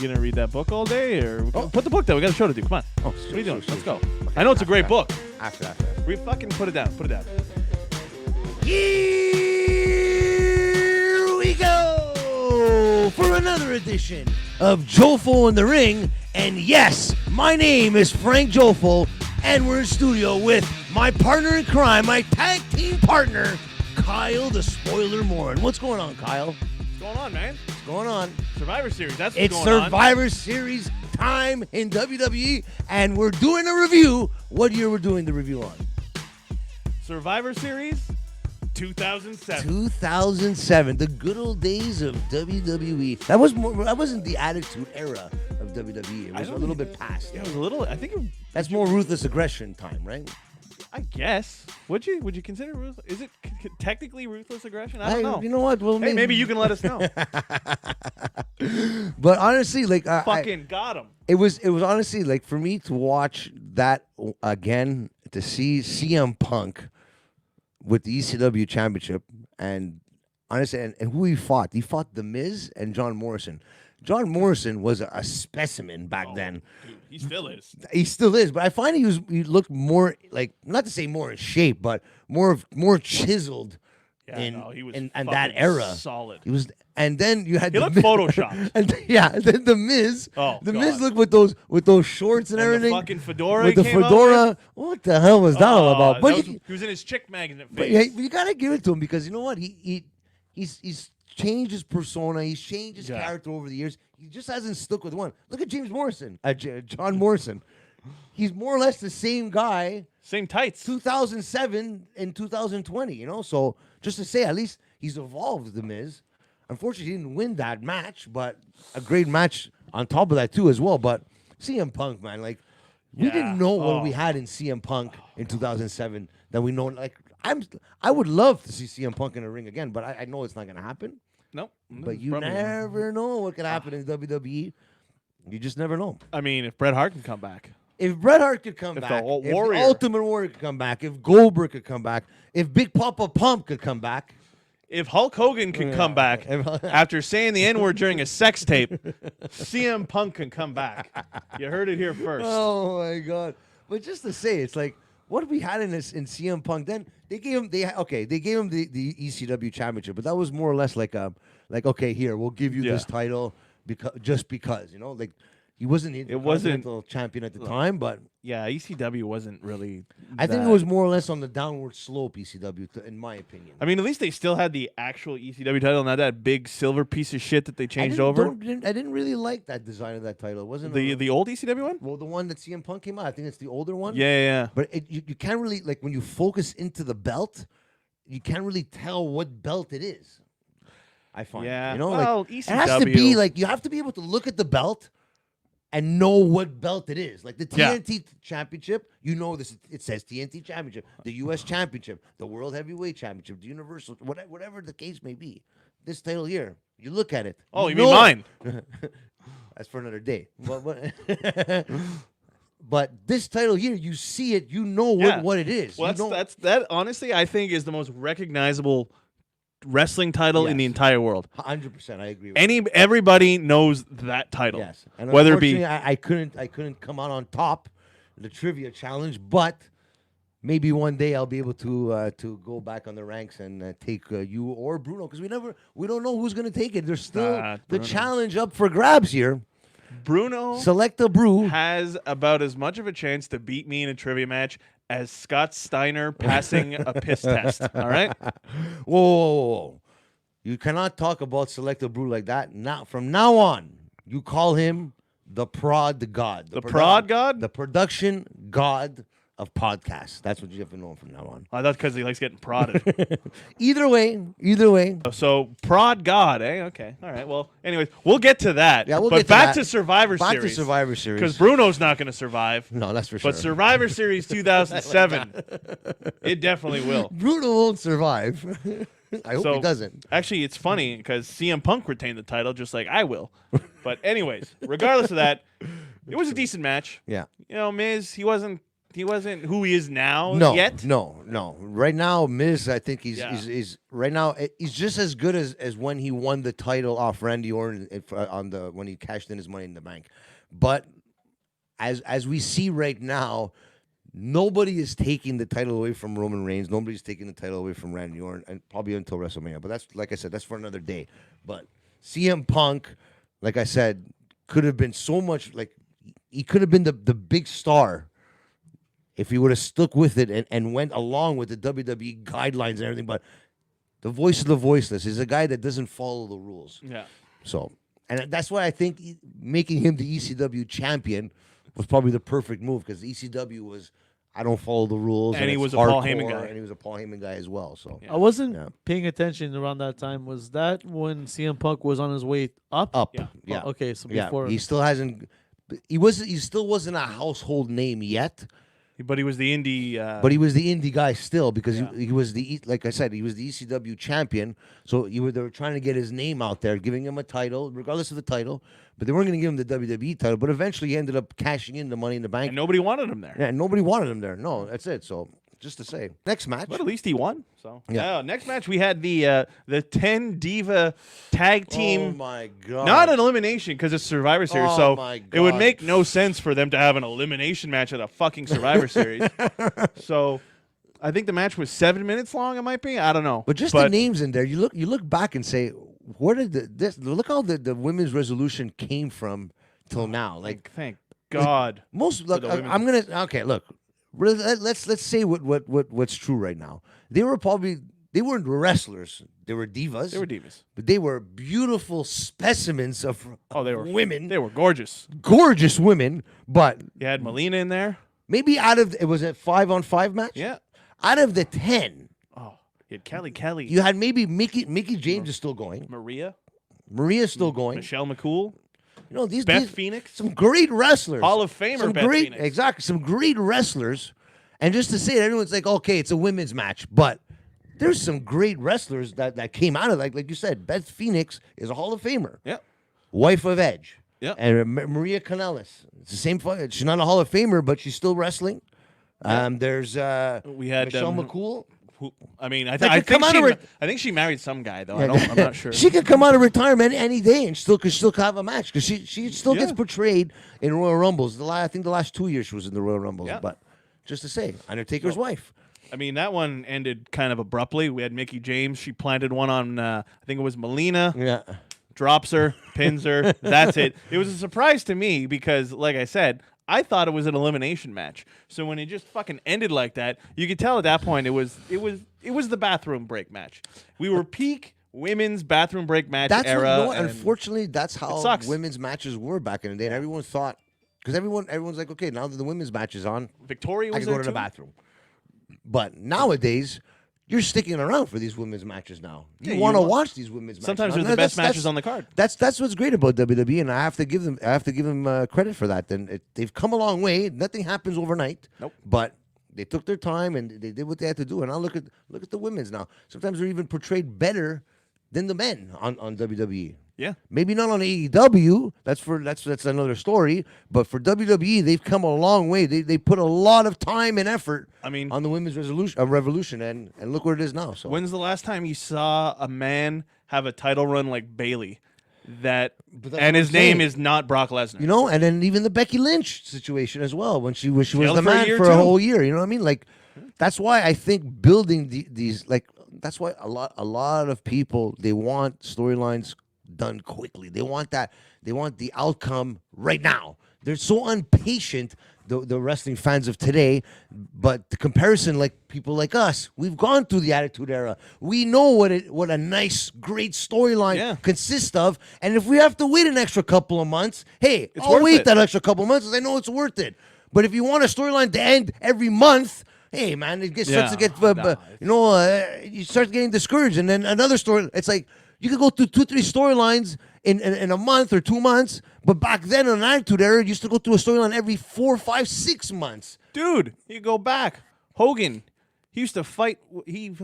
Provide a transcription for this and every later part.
going to read that book all day? Or put the book down. We got a show to do. Come on. Oh, what are you doing? Let's go. Okay, I know it's a great book. After. We fucking put it down. Put it down. Here we go for another edition of Jofo in the Ring. And yes, my name is Frank Jofo, and we're in studio with my partner in crime, my tag team partner, Kyle the Spoiler Morin. What's going on, Kyle? What's going on, man? What's going on? Survivor Series. That's what's It's going on. Survivor Series time in WWE, and we're doing a review. What year we're doing the review on? Survivor Series 2007. 2007, the good old days of WWE. That wasn't the Attitude Era of WWE. It was a little bit past. Yeah, it was a little. I think That's more ruthless aggression time, right? I guess. Would you consider ruthless? Is it technically ruthless aggression? I don't know. You know what? Well, Hey, maybe you can let us know. But honestly, like Fucking got him. It was honestly like for me to watch that again, to see CM Punk with the ECW Championship, and honestly, and who he fought. He fought The Miz and John Morrison. John Morrison was a specimen back then. Dude, he still is. He still is, but I find he looked more like, not to say more in shape, but more chiseled. Yeah, he was in that era. Solid. He was, and then you had He looked photoshopped. and then the Miz. Oh, the God. Miz looked with those shorts and everything. The fucking fedora. With the he came out fedora. with. What the hell was that all about? But he was in his chick magnet but face. you gotta give it to him, because you know what? He's changed his persona. He's changed his character over the years. He just hasn't stuck with one. Look at James Morrison, John Morrison. He's more or less the same guy. Same tights. 2007 and 2020. You know, so just to say, at least he's evolved. The Miz. Unfortunately, he didn't win that match, but a great match on top of that too as well. But CM Punk, man, like we didn't know what we had in CM Punk in 2007 that we know. Like I would love to see CM Punk in a ring again, but I know it's not going to happen. Nope. But you never know what could happen in WWE. You just never know. I mean, if Bret Hart can come back. If Bret Hart could come back, if the Ultimate Warrior could come back, if Goldberg could come back, if Big Papa Pump could come back, if Hulk Hogan can come back after saying the N-word during a sex tape, CM Punk can come back. You heard it here first. Oh my God! But just to say, it's like what we had in CM Punk. Then they gave him the ECW championship, but that was more or less like okay, here we'll give you this title because you know, like he wasn't the Intercontinental champion at the time, but yeah, ECW wasn't really. I think it was more or less on the downward slope. ECW, in my opinion. I mean, at least they still had the actual ECW title, not that big silver piece of shit that they changed over. I didn't really like that design of that title. It wasn't the old ECW one? Well, the one that CM Punk came out. I think it's the older one. Yeah. But you can't really, like, when you focus into the belt, you can't really tell what belt it is. I find. Yeah. You know, well, like, ECW. it has to be like you have to be able to look at the belt and know what belt it is. Like the TNT Championship, you know this. It says TNT Championship, the U.S. Championship, the World Heavyweight Championship, the Universal, whatever the case may be. This title here, you look at it. Oh, you mean mine? That's for another day. But this title here, you see it, you know what it is. Well, that honestly, I think is the most recognizable wrestling title in the entire world. 100%, I agree. Everybody knows that title. Yes, and whether it be I couldn't come out on top in the trivia challenge, but maybe one day I'll be able to go back on the ranks and take you or Bruno, because we don't know who's going to take it. There's still the challenge up for grabs here. Bruno Select a brew has about as much of a chance to beat me in a trivia match as Scott Steiner passing a piss test. All right? Whoa. You cannot talk about Select a Brew like that. Now, from now on, you call him the prod god. The prod god? The production god of podcasts. That's what you have to know from now on. I thought because he likes getting prodded. Either way. So prod god, eh? Okay. All right. Well, anyways, we'll get to that. Yeah, we'll but get back to to Survivor Series. Back to Survivor Series. Because Bruno's not going to survive. No, that's for sure. But Survivor Series 2007, it definitely will. Bruno won't survive. I hope he doesn't. Actually, it's funny because CM Punk retained the title just like I will. But anyways, regardless of that, it was a decent match. Yeah. You know, Miz, he wasn't He wasn't who he is now No, yet? no. Right now, Miz, I think he's right now he's just as good as when he won the title off Randy Orton when he cashed in his Money in the Bank. But as we see right now, nobody is taking the title away from Roman Reigns. Nobody's taking the title away from Randy Orton, and probably until WrestleMania. But that's, like I said, that's for another day. But CM Punk, like I said, could have been so much, like, he could have been the big star if he would have stuck with it and went along with the WWE guidelines and everything. But the voice of the voiceless is a guy that doesn't follow the rules. Yeah. So, and that's why I think making him the ECW champion was probably the perfect move, because the ECW was, I don't follow the rules. And he it's was a Paul hardcore, Heyman guy. And he was a Paul Heyman guy as well. So I wasn't paying attention around that time. Was that when CM Punk was on his way up? Up. Yeah. Yeah. Oh, okay, so before. He still hasn't. He still wasn't a household name yet. But he was the indie. But he was the indie guy still, because Yeah. he was like I said, he was the ECW champion. So they were trying to get his name out there, giving him a title, regardless of the title. But they weren't going to give him the WWE title. But eventually, he ended up cashing in the Money in the Bank. and nobody wanted him there. Yeah, and nobody wanted him there. No, that's it. So just to say, next match. But at least he won. So Yeah. next match we had the 10 Diva Tag Team. Oh my god! Not an elimination because it's Survivor Series, Oh so my it would God. make no sense for them to have an elimination match at a fucking Survivor Series. So I think the match was 7 minutes long. It might be. I don't know. But just the names in there, you look back and say, where did look how the women's resolution came from till now? Like thank God. most, look, the women's- I'm gonna look. Let's say what's true right now. They weren't wrestlers. They were divas. They were divas. But they were beautiful specimens of They were women. They were gorgeous. Gorgeous women. But You had Melina in there. maybe it was a 5-on-5 match. Yeah. Out of the 10, Oh, you had Kelly. you had maybe Mickey James is still going. Maria. Maria's still going. Michelle McCool. You know, these Beth Phoenix. some great wrestlers. Hall of Famer Some Beth great, Phoenix. exactly, some great wrestlers. And just to say it, everyone's like, okay, it's a women's match, but there's some great wrestlers that came out of like you said. Beth Phoenix is a Hall of Famer, Yeah. wife of Edge. Yeah. And Maria Kanellis, it's the same. She's not a Hall of Famer, but she's still wrestling. There's We had Michelle McCool. I mean, I could come out of think she married some guy though. I'm not sure. She could come out of retirement any day and still have a match, because she still gets Yeah. portrayed in Royal Rumbles. I think the last 2 years she was in the Royal Rumbles. Yeah. But just to say, Undertaker's wife. I mean, that one ended kind of abruptly. We had Mickey James. She planted one on, I think it was Melina. Yeah. Drops her, pins her. That's it. It was a surprise to me because, like I said, I thought it was an elimination match. So when it just fucking ended like that, you could tell at that point it was the bathroom break match. We were peak women's bathroom break match That's era. what, you know, and unfortunately, that's how sucks. women's matches were back in the day. And everyone thought, because everyone's like, okay, now that the women's match is on, Victoria I was can go there to the too? bathroom. But nowadays, you're sticking around for these women's matches now. Yeah, You you want to want- watch these women's matches. Sometimes now. they're the best That's- matches on the card. That's what's great about WWE, and I have to give them credit for that. Then they've come a long way. Nothing happens overnight. Nope. But they took their time and they did what they had to do. And now look at the women's now. Sometimes they're even portrayed better than the men on WWE. Yeah. Maybe not on AEW. That's another story. But for WWE, they've come a long way. They put a lot of time and effort. I mean, on the women's revolution, and look where it is now. So when's the last time you saw a man have a title run like Bailey? But that's And what his I'm name saying. is not Brock Lesnar. You know, and then even the Becky Lynch situation as well, when she was held the for a man year, for a too. whole year. You know what I mean? Like, that's why I think building these, like, that's why a lot of people, they want storylines done quickly. They want the outcome right now. They're so impatient, the wrestling fans of today. But the comparison, like people like us, we've gone through the Attitude Era. We know what a nice, great storyline consists of. And if we have to wait an extra couple of months, hey, I'll worth wait it. that extra couple of months because I know it's worth it. But if you want a storyline to end every month, hey, man, starts to get, you start getting discouraged. And then another story, it's like you could go through 2-3 storylines in a month or 2 months. But back then on Attitude Era, you used to go through a storyline every 4, 5, 6 months. Dude, you go back. Hogan, he used to fight. He used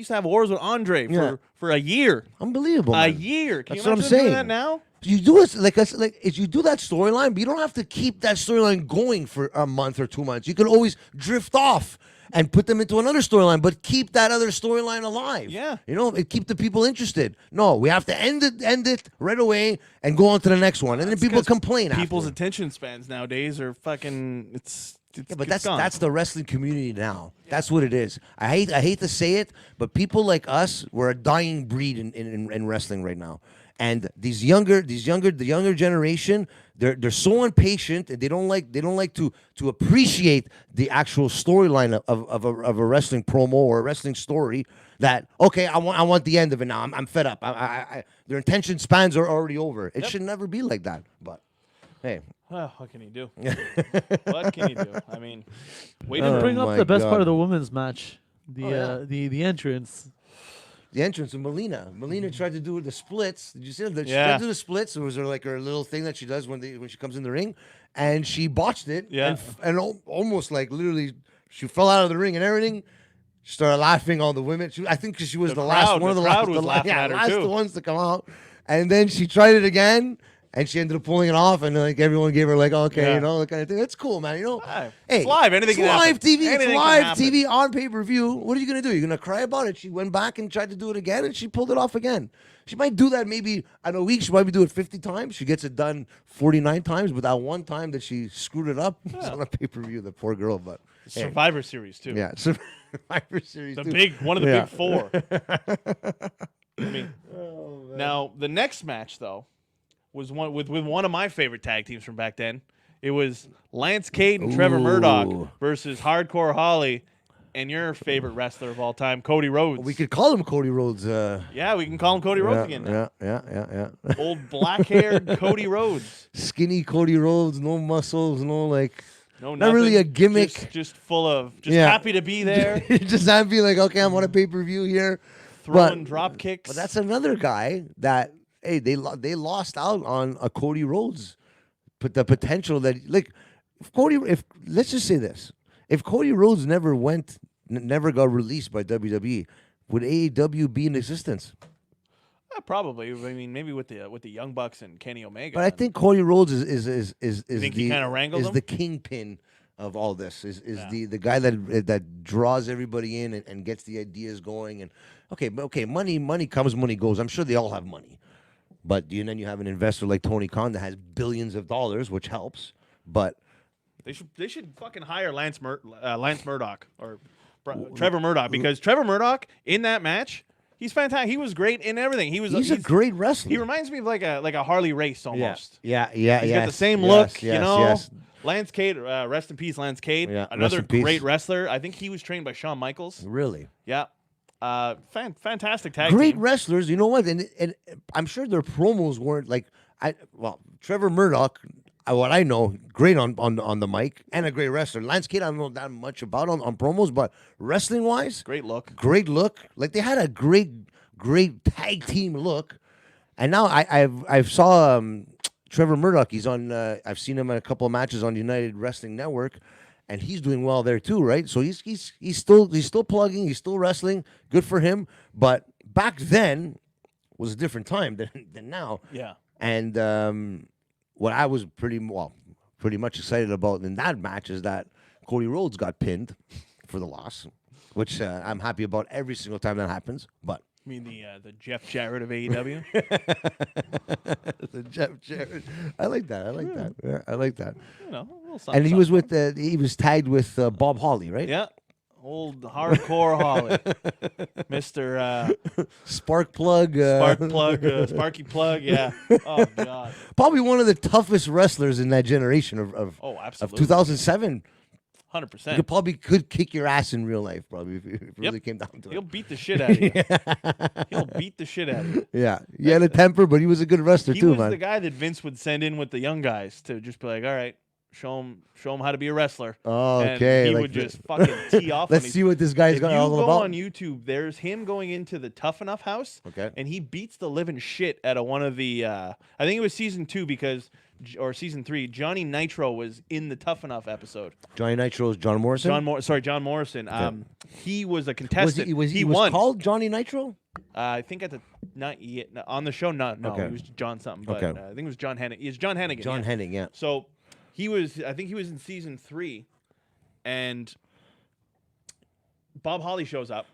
to have wars with Andre for a year. Unbelievable. A man. year. Can That's you what I'm imagine doing saying. that now? You do it like if you do that storyline, but you don't have to keep that storyline going for a month or 2 months. You can always drift off and put them into another storyline, but keep that other storyline alive. Yeah. And keep the people interested. No, we have to end it right away and go on to the next one. And then people complain. People's after. attention spans nowadays are fucking. Yeah, but that's the wrestling community now. That's what it is. I hate to say it, but people like us, we're a dying breed in wrestling right now. And the younger generation, they're so impatient, and they don't like to appreciate the actual storyline of a wrestling promo or a wrestling story. That okay, I want the end of it now. I'm fed up. Their attention spans are already over. It should never be like that. But hey. Well, what can you do? What can you do? I mean, We didn't bring up the best God. part of the women's match, the entrance. The entrance of Melina. Melina tried to do the splits. Did you see that? She Yeah. tried to do the splits. It was her little thing that she does when she comes in the ring, and she botched it. Yeah. And almost like literally, she fell out of the ring and everything. She started laughing. All the women. I think because she was the last one of the crowd last. was laughing at her, last too. the ones to come out. And then she tried it again. And she ended up pulling it off, and like everyone gave her like, okay, Yeah. that kind of thing. It's cool, man. Hey, hey, it's live. Anything it's can live happen. TV. Anything It's can live happen. TV on pay-per-view. What are you gonna do? You're gonna cry about it? She went back and tried to do it again, and she pulled it off again. She might do that maybe in a week. She might do it 50 times. She gets it done 49 times, but that one time that she screwed it up it's on a pay-per-view. The poor girl, but hey. Survivor Series too. Yeah, Survivor Series. too. One of the Yeah. big four. I mean, now the next match though was one with one of my favorite tag teams from back then. It was Lance Cade and Trevor Ooh. Murdock versus Hardcore Holly and your favorite wrestler of all time, Cody Rhodes. We could call him Cody Rhodes. Yeah, we can call him Cody Rhodes again now. Yeah. Old black-haired Cody Rhodes. Skinny Cody Rhodes, no muscles, no like. No, Not really nothing, a gimmick. Just full of, Yeah. happy to be there, Just not be like, okay, I'm on a pay-per-view here. throwing drop kicks. But that's another guy that they lost out on a Cody Rhodes, but the potential that if let's just say this, if Cody Rhodes never got released by WWE, would AEW be in existence? Probably. I mean, maybe with the Young Bucks and Kenny Omega. But I think Cody Rhodes is think he kinda wrangled them? the kingpin of all this. Is Yeah. the guy that draws everybody in and gets the ideas going. And okay, money comes, money goes. I'm sure they all have money. But then you have an investor like Tony Khan that has billions of dollars, which helps. But they should fucking hire Lance Murdock or Trevor Murdock, because Trevor Murdock in that match, he's fantastic. He was great in everything. he's a great wrestler. He reminds me of like a Harley Race almost. Yeah. He's got the same look, you know. Lance Cade, rest in peace, Lance Cade. Yeah, rest Another in peace. great wrestler. I think he was trained by Shawn Michaels. Really. Yeah. Fantastic tag Great team. wrestlers. You know what? And I'm sure their promos weren't like Trevor Murdock. What I know, great on the mic and a great wrestler. Lance Cade, I don't know that much about on promos, but wrestling wise, Great look. great look. Like they had a great tag team look. And now I've saw Trevor Murdock. He's on. I've seen him in a couple of matches on United Wrestling Network, and he's doing well there too, right? So he's still plugging. He's still wrestling. Good for him. But back then was a different time than now. Yeah. And what I was pretty much excited about in that match is that Cody Rhodes got pinned for the loss, which I'm happy about every single time that happens. But I mean the Jeff Jarrett of AEW. the Jeff Jarrett, I like that. Yeah, I like that. You know, a little And he something, was something. with he was tagged with Bob Holly, right? Yeah. Old hardcore Holly. Mr. Spark plug. Sparky Plug, yeah. Oh, God. Probably one of the toughest wrestlers in that generation of Oh, of absolutely. 2007. You 100%. could kick your ass in real life, probably, if it really came down to He'll it. beat the shit out of you. He'll beat the shit out of you. Yeah, he had a temper, but he was a good wrestler He too, was man. the guy that Vince would send in with the young guys to just be like, all right, show him how to be a wrestler. Oh, And okay, he like would the- just fucking tee off. Let's when see what this guy's if got you all go about. on YouTube, there's him going into the Tough Enough house, Okay. and he beats the living shit out of one of the. I think it was season 2 or season 3. Johnny Nitro was in the Tough Enough episode. Johnny Nitro's John Morrison. John Morrison. He was a contestant. was he won. called Johnny Nitro? I think at the Not yet. No, on the show, no. Okay. He was John something. But Okay. I think it was John Hennigan. It's John Hennigan. John yeah. Hennig, yeah. So I think he was in season 3, and Bob Holly shows up,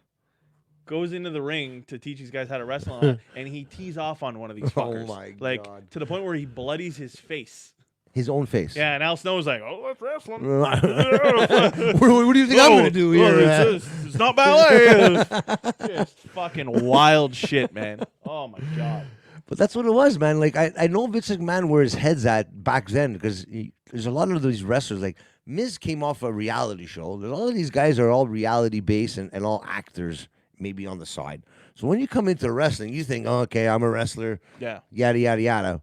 goes into the ring to teach these guys how to wrestle, and he tees off on one of these fuckers. Oh my like, God. to the point where he bloodies his face. His own face. Yeah, and Al Snow's like, "Oh, let's wrestle." what do you think I'm gonna do here? It's not ballet. Just fucking wild shit, man. Oh my God. But that's what it was, man. Like I know Vince McMahon where his head's at back then because there's a lot of these wrestlers. Like Miz came off a reality show. A lot of these guys are all reality based and all actors, maybe on the side. So when you come into wrestling, you think, oh, okay, I'm a wrestler. Yeah. Yada yada yada.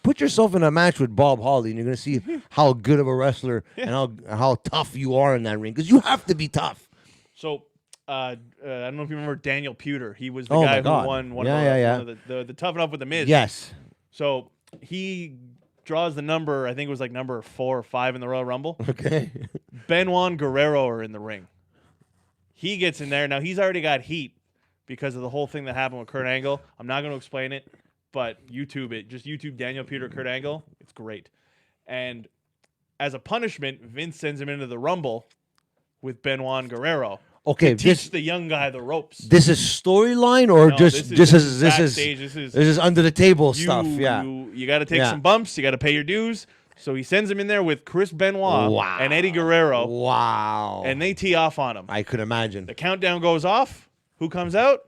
Put yourself in a match with Bob Holly, and you're gonna see how good of a wrestler and how tough you are in that ring. Because you have to be tough. So I don't know if you remember Daniel Puder. He was the Oh, guy my who God. won one Yeah, of the Tough Enough with the Miz. Yes. So he draws the number. I think it was like number 4 or 5 in the Royal Rumble. Okay. Benoit and Guerrero are in the ring. He gets in there. Now he's already got heat because of the whole thing that happened with Kurt Angle. I'm not going to explain it. But YouTube it. Just YouTube Daniel Puder, Kurt Angle. It's great. And as a punishment, Vince sends him into the Rumble with Benoit and Guerrero. Okay. To teach the young guy the ropes. This is storyline or No, this is backstage. This is under the table stuff. Yeah. You got to take Yeah. some bumps. You got to pay your dues. So he sends him in there with Chris Benoit Wow. and Eddie Guerrero. Wow. And they tee off on him. I could imagine. The countdown goes off. Who comes out?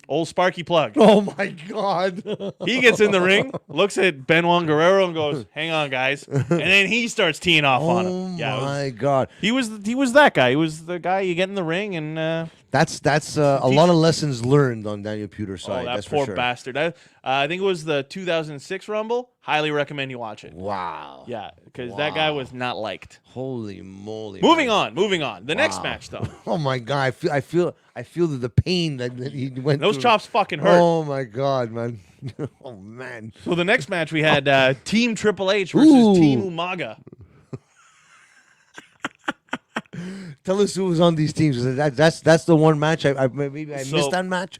Old Sparky Plug. Oh my God. He gets in the ring, looks at Benoit and Guerrero and goes, "Hang on, guys," and then he starts teeing off on him. Oh Yeah, my God. he was that guy. He was the guy you get in the ring and That's a lot of lessons learned on Daniel Puder's side. that that's poor for sure. bastard. I think it was the 2006 Rumble. Highly recommend you watch it. Wow. Yeah, because that guy was not liked. Holy moly. Moving man. on. The next match though. Oh my God. I feel the pain that he went Those through. chops fucking hurt. Oh my God, man. Oh man. So the next match we had Team Triple H versus Ooh. Team Umaga. Tell us who was on these teams. That's the one match I missed that match.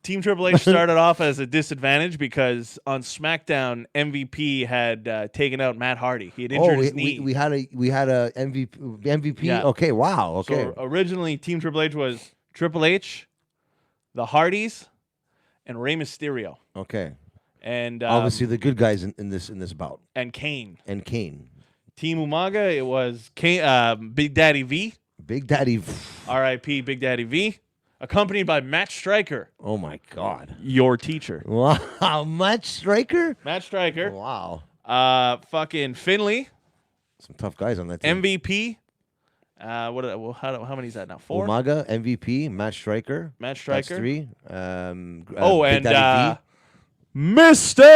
Team Triple H started off as a disadvantage because on SmackDown, MVP had taken out Matt Hardy. He had injured his knee. we had a MVP. Yeah. Okay, wow. Okay. So originally, Team Triple H was Triple H, the Hardys, and Rey Mysterio, Okay. and Obviously the good guys in this bout. and Kane. And Kane. Team Umaga, it was Kane, Big Daddy V, Big Daddy. R.I.P. Big Daddy V, accompanied by Matt Striker, Oh my God. your teacher. Wow. Matt Striker? Matt Striker, Wow. fucking Finley, Some tough guys on that team. MVP. How many is that now? 4. Umaga, MVP, Matt Striker. Matt Striker. That's 3. Oh, Big and Daddy Mr.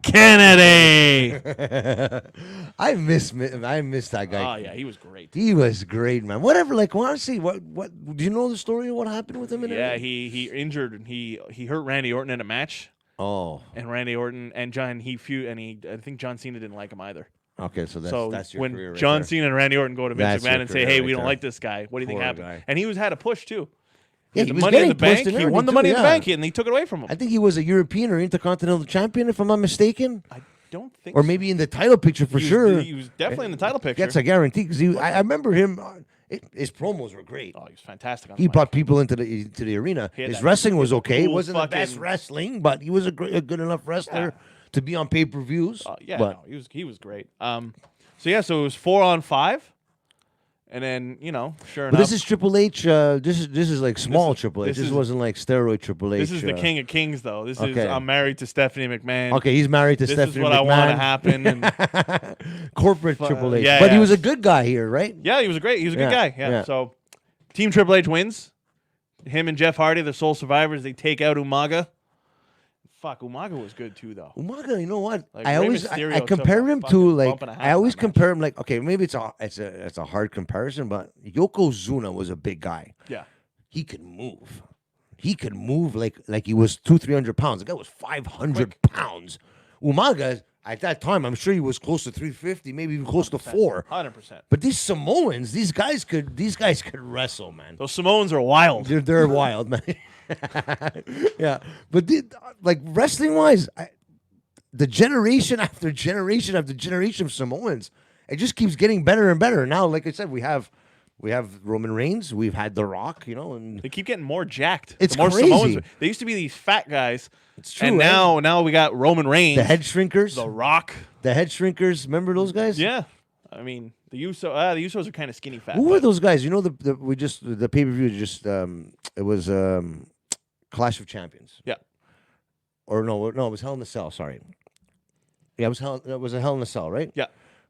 Kennedy. I miss that guy. Oh yeah, he was great. He was great, man. Whatever, like honestly, what do you know the story of what happened with him? Yeah, he injured and he hurt Randy Orton in a match, Oh, and Randy Orton and John I think John Cena didn't like him either. okay, so So that's your when career right John there. Cena and Randy Orton go to Vince That's your McMahon and say, career "Hey, right we don't there. like this guy. What do you think Poor happened?" guy. And he had a push too. Yeah, The he was Money in getting the Bank. pushed and He won the everything Money too, in the yeah. Bank, and they took it away from him. I think he was a European or Intercontinental Champion, if I'm not mistaken, I don't think, or maybe in the title picture for he was- sure. He was definitely in the title picture. That's a guarantee because I remember him. His promos were great. Oh, he was fantastic. On He the mic. brought people into the arena. He had His that- wrestling was okay. It cool wasn't the best fucking- wrestling, but he was a good enough wrestler to be on pay-per-views. Yeah, but no, he was great. So it was 4-on-5, and then sure But enough, this is Triple H. This is like small Triple H. this This is- wasn't like steroid Triple H. this is the King of Kings though. This is okay. I'm married to Stephanie McMahon. Okay, he's married to This Stephanie is what McMahon. I want to happen. And Corporate Triple H. yeah, but he yeah. was a good guy here, right? yeah, he was a good Yeah, guy. Yeah. yeah. So Team Triple H wins. Him and Jeff Hardy, the sole survivors, they take out Umaga. Fuck, Umaga was good too though. Umaga, you know what? Like, I Rey always Mysterio I took compare a him fucking to like bump and a half I always in that compare him like okay maybe it's a hard comparison but Yokozuna was a big guy. Yeah. He could move. He could move like he was 200-300 pounds. The guy was 500 pounds. Umaga At that time, I'm sure he was close to 350, maybe even close to 4. 100%. But these Samoans, these guys could wrestle, man. Those Samoans are wild. They're wild, man. Yeah, but like wrestling wise, the generation after generation after generation of Samoans, it just keeps getting better and better. Now, like I said, we have Roman Reigns, we've had The Rock, and They keep getting more jacked. It's the more crazy. Samoans. They used to be these fat guys. It's true, And right? now we got Roman Reigns. The head shrinkers, The Rock. the head shrinkers. Remember those guys? Yeah. I mean, the Usos are kind of skinny fat. Who were but- those guys? The pay per view just it was Clash of Champions. Yeah. Or no, it was Hell in a Cell. Sorry. Yeah, it was a Hell in a Cell, right? Yeah.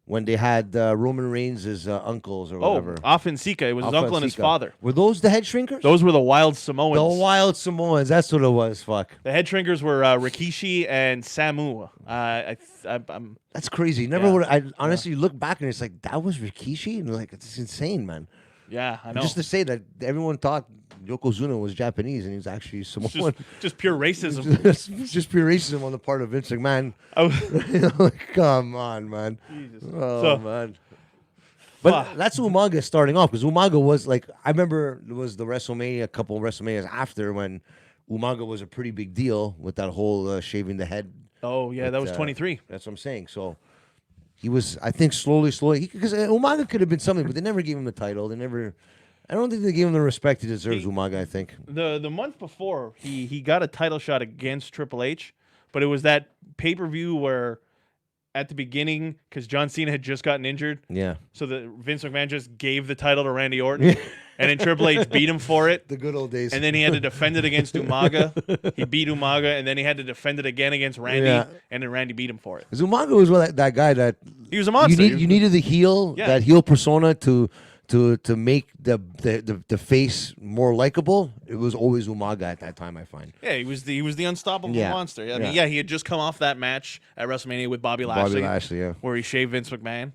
When they had Roman Reigns' uncles or Oh, whatever. Afen Sika. It was his uncle and his Sika. father. Were those the head shrinkers? Those were the Wild Samoans. The Wild Samoans. That's what it was. Fuck. The head shrinkers were Rikishi and Samu. I'm That's crazy. Never Yeah. would. I honestly look back and it's like that was Rikishi, and like it's insane, man. yeah, I know. Just to say that everyone thought Yokozuna was Japanese and he was actually Samoan. just pure racism. just pure racism on the part of Vince McMahon. I was- You know, like, come on, man. Jesus. Oh So- man. But Fuck. that's Umaga starting off because Umaga was like I remember it was the WrestleMania, a couple of WrestleManias after when Umaga was a pretty big deal with that whole shaving the head. Oh yeah, that was 23. That's what I'm saying. So he was, I think, slowly, because Umaga could have been something, but they never gave him the title. They never. I don't think they gave him the respect he deserves. Umaga, I think. The month before, he got a title shot against Triple H, but it was that pay-per-view where at the beginning, because John Cena had just gotten injured, Yeah. so the Vince McMahon just gave the title to Randy Orton, and then Triple H beat him for it. The good old days. And then he had to defend it against Umaga. He beat Umaga, and then he had to defend it again against Randy, Yeah. and then Randy beat him for it. 'Cause Umaga was that guy that He was a monster. you needed the heel, Yeah. that heel persona to make the face more likable. It was always Umaga at that time, I find. Yeah, he was the unstoppable Yeah. monster. I mean, Yeah. he had just come off that match at WrestleMania with Bobby Lashley, Bobby Lashley, yeah. where he shaved Vince McMahon.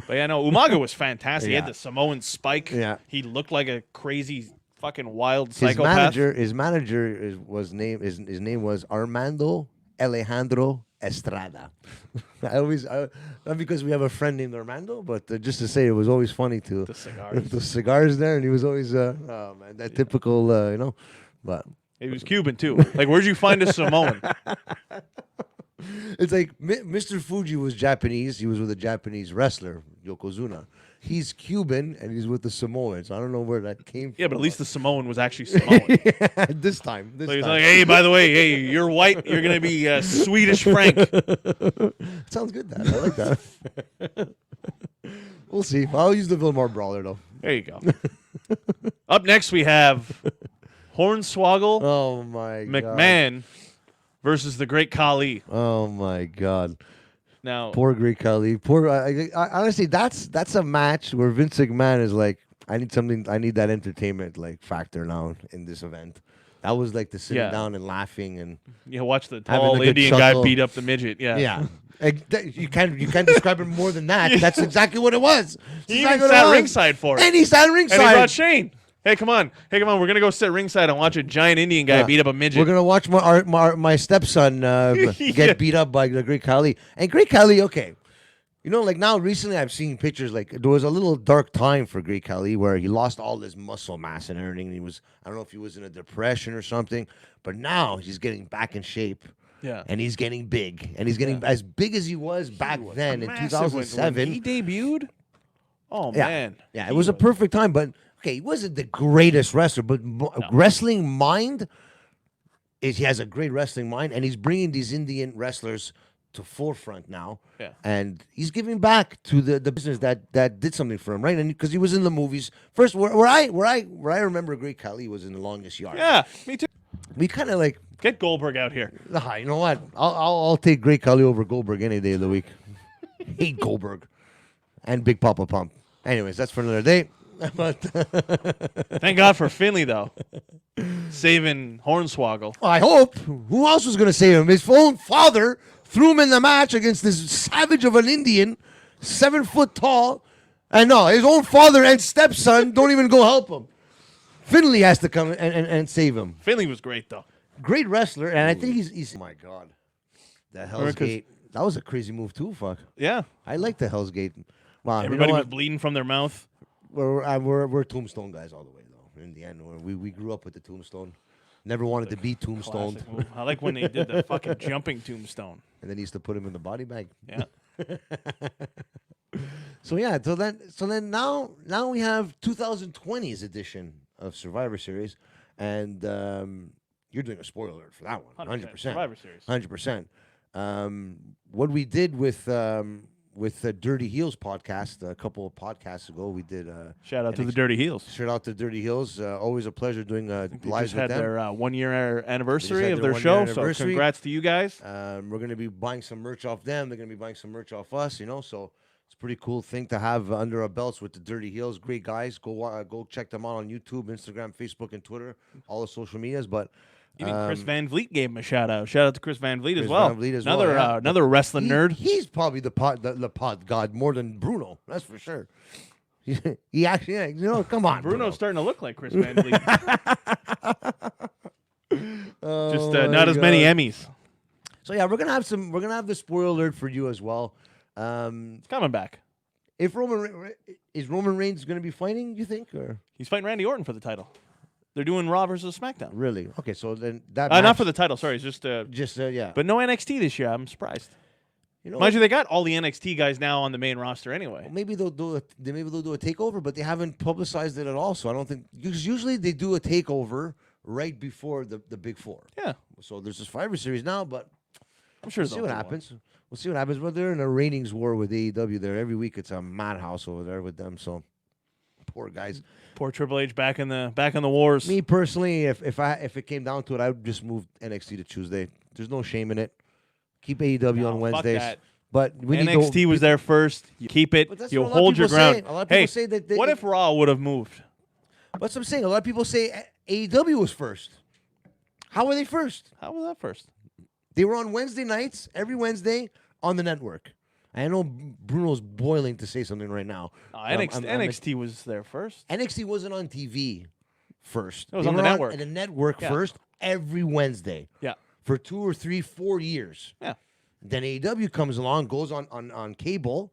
But yeah, no, Umaga was fantastic. He Yeah. had the Samoan spike. Yeah. He looked like a crazy fucking wild His psychopath. manager was his name was Armando Alejandro Estrada. Not because we have a friend named Armando, but just to say it was always funny to The cigars. the cigars there, and he was always oh man, that typical but He was Cuban too. Like, where'd you find a Samoan? it's like Mr. Fuji was Japanese. He was with a Japanese wrestler, Yokozuna. He's Cuban and he's with the Samoans. I don't know where that came from. Yeah, but at least the Samoan was actually Samoan. this time. So he's like, hey, by the way, hey, you're white. You're gonna be Swedish Frank. Sounds good. That I like that. We'll see. I'll use the Villemar Brawler though. There you go. Up next, we have Hornswoggle Oh my god. McMahon versus the Great Khali. Oh my god. Now, Poor Great Khali. Poor. I honestly, that's a match where Vince McMahon is like, I need that entertainment like factor now in this event. That was like the sitting Yeah. down and laughing and you watch the having a tall good Indian guy chuckle. beat up the midget. Yeah. yeah. You can't describe it more than that. That's exactly what it was. He Exactly even what it sat was. ringside for it. And he sat And he ringside. brought Shane. Hey, come on. We're going to go sit ringside and watch a giant Indian guy Yeah. beat up a midget. We're gonna watch my stepson Yeah. get beat up by the Great Khali. And Great Khali, okay, like now recently I've seen pictures. Like there was a little dark time for Great Khali where he lost all his muscle mass and everything. And I don't know if he was in a depression or something, but now he's getting back in shape. Yeah. And he's getting big, and he's getting as big as he was back then in Massive when 2007. he debuted? Oh, Yeah. man. Yeah, it was a perfect time, but okay, he wasn't the greatest wrestler, but wrestling mind he has a great wrestling mind, and he's bringing these Indian wrestlers to forefront now. Yeah. And he's giving back to the business that did something for him, right? And because he was in the movies first, where I remember Great Khali was in The Longest Yard. Yeah, me too. We kind of like, Get Goldberg out here. you know what? I'll take Great Khali over Goldberg any day of the week. Hate Goldberg and Big Papa Pump. Anyways, that's for another day. But Thank God for Finley, though. Saving Hornswoggle. I hope. Who else was going to save him? His own father threw him in the match against this savage of an Indian, 7 foot tall. And no, his own father and stepson don't even go help him. Finley has to come and save him. Finley was great, though. Great wrestler, and I think he's oh my God. The Hell's Because Gate. That was a crazy move too. Fuck. Yeah. I like the Hell's Gate. Wow, Everybody you know was bleeding from their mouth. we're Tombstone guys all the way though. In the end, we grew up with the Tombstone. Never wanted to be Tombstone. Classic move. I like when they did the fucking jumping tombstone. And then he used to put him in the body bag. Yeah. So then now we have 2020's edition of Survivor Series, and you're doing a spoiler alert for that one, 100%. Survivor Series. 100%. What we did with the Dirty Heels podcast a couple of podcasts ago, we did. Shout out to the Dirty Heels. Shout out to Dirty Heels. Always a pleasure doing lives They with just had them. their 1 year anniversary had of their their 1 show. year So anniversary. congrats to you guys. We're going to be buying some merch off them. They're going to be buying some merch off us, so it's a pretty cool thing to have under our belts with the Dirty Heels. Great guys. Go check them out on YouTube, Instagram, Facebook, and Twitter, all the social medias. But Even Chris Van Vliet gave him a shout out. Shout out to Chris Van Vliet as Chris well. Van Vliet as another well, yeah. another wrestling nerd. He's probably the pod god more than Bruno. That's for sure. He actually, come on, Bruno's starting to look like Chris Van Vliet. Just my not as many God. Emmys. So yeah, we're gonna have the spoiler alert for you as well. It's coming back. If Roman Reigns going to be fighting, you think, or He's fighting Randy Orton for the title. They're doing Raw versus SmackDown. really? Okay, so then that Not match- for the title. Sorry, it's just. yeah. But no NXT this year. I'm surprised. You know, Mind you, they got all the NXT guys now on the main roster anyway. maybe they'll do a takeover, but they haven't publicized it at all. So I don't think because usually they do a takeover right before the big four. Yeah, So there's this Survivor Series now, but I'm sure. we'll see they'll what do one. happens. We'll see what happens. But they're in a ratings war with AEW there. Every week it's a madhouse over there with them. So poor guys. Poor Triple H back in the wars. Me personally, if it came down to it, I would just move NXT to Tuesday. There's no shame in it. Keep AEW No, on fuck Wednesdays. that. But we need NXT was there first. You keep it. But that's You what a lot of hold your people ground. say. A lot of Hey, people say that what if Raw would have moved? That's what I'm saying. A lot of people say AEW was first. How were they first? How was that first? They were on Wednesday nights, every Wednesday on the network. I know Bruno's boiling to say something right now. NXT was there first. NXT wasn't on TV first. It was They on the were network. And the network Yeah. first every Wednesday Yeah. for 2 or 3, 4 years. Yeah. Then AEW comes along, goes on cable,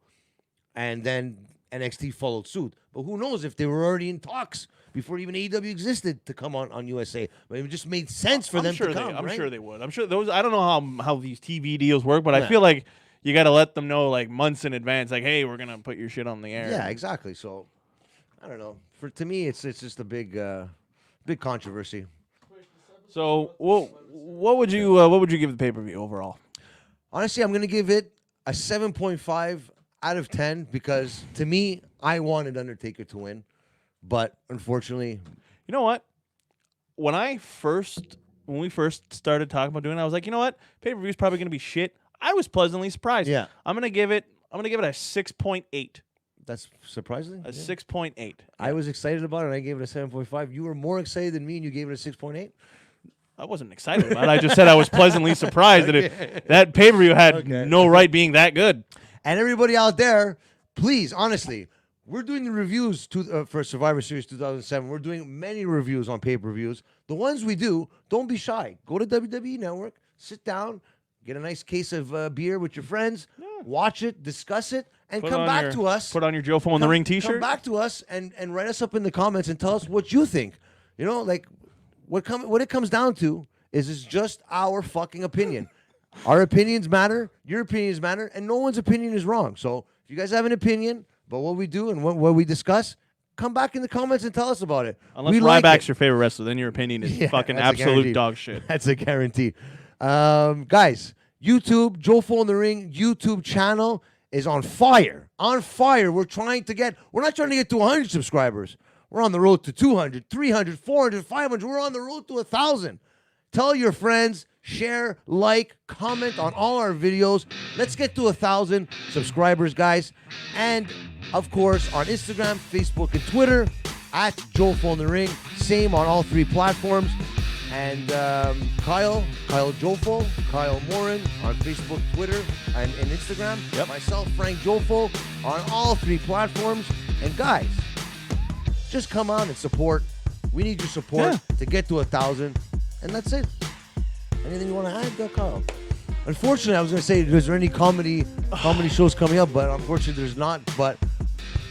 and then NXT followed suit. But who knows if they were already in talks before even AEW existed to come on USA. But it just made sense for them to come, I'm right? sure they would. I'm sure those. I don't know how these TV deals work, but I Yeah. feel like you got to let them know like months in advance. Like, hey, we're gonna put your shit on the air. Yeah, exactly. So, I don't know. To me, it's just a big controversy. So, what would you give the pay per view overall? Honestly, I'm going to give it a 7.5 out of 10 because to me, I wanted Undertaker to win, but unfortunately, You know what? When we first started talking about doing it, I was like, you know what? Pay per view is probably gonna be shit. I was pleasantly surprised. Yeah. I'm gonna give it a 6.8. that's surprising. A Yeah. 6.8. I was excited about it, and I gave it a 7.5. You were more excited than me, and you gave it a 6.8. I wasn't excited about it. I just said I was pleasantly surprised that pay per view had no right being that good. And everybody out there, please, honestly, we're doing the reviews for Survivor Series 2007. We're doing many reviews on pay-per-views. The ones we do, don't be shy. Go to WWE Network, sit down, get a nice case of beer with your friends, watch it, discuss it, and come back to us. Put on your Jofo in the Ring T-shirt. Come back to us and write us up in the comments and tell us what you think. You know, like what it comes down to is it's just our fucking opinion. Our opinions matter, your opinions matter, and no one's opinion is wrong. So if you guys have an opinion about what we do and what we discuss, come back in the comments and tell us about it. Unless we like Ryback's it. your favorite wrestler, then your opinion is fucking that's a absolute guarantee. dog shit. That's a guarantee. Guys, YouTube, Jofo in the Ring YouTube channel is on fire. On fire. We're not trying to get to 100 subscribers. We're on the road to 200, 300, 400, 500. We're on the road to 1,000. Tell your friends, share, like, comment on all our videos. Let's get to 1,000 subscribers, guys. And, of course, on Instagram, Facebook, and Twitter, at Jofo in the Ring. Same on all 3 platforms. And Kyle Jofo, Kyle Morin on Facebook, Twitter, and Instagram. Yep. Myself, Frank Jofo, on all 3 platforms. And, guys, just come on and support. We need your support to get to 1,000. And that's it. Anything you want to add, Kyle? Unfortunately, I was gonna say, is there any comedy shows coming up? But unfortunately, there's not. But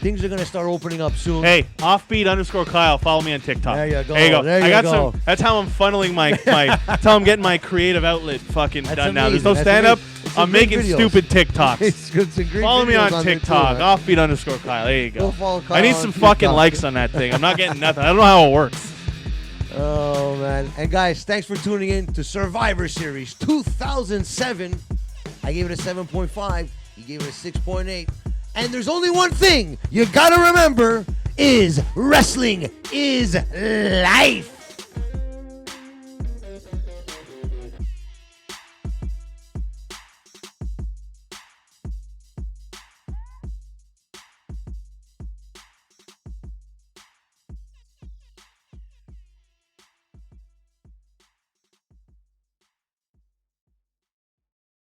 things are gonna start opening up soon. Hey, offbeat_Kyle. Follow me on TikTok. There you go. There you go. There I you got go. some. That's how I'm funneling my. That's how I'm getting my creative outlet fucking That's done now. There's amazing. no That's stand up. amazing. Some I'm great making videos. stupid TikToks. It's good. Some great Follow me videos on there, TikTok. too, man. Offbeat_Kyle. There you go. Go follow Kyle I need on some fucking TikTok. likes on that thing. I'm not getting nothing. I don't know how it works. Oh man! And guys, thanks for tuning in to Survivor Series 2007. I gave it a 7.5. You gave it a 6.8. And there's only one thing you gotta remember: is wrestling is life.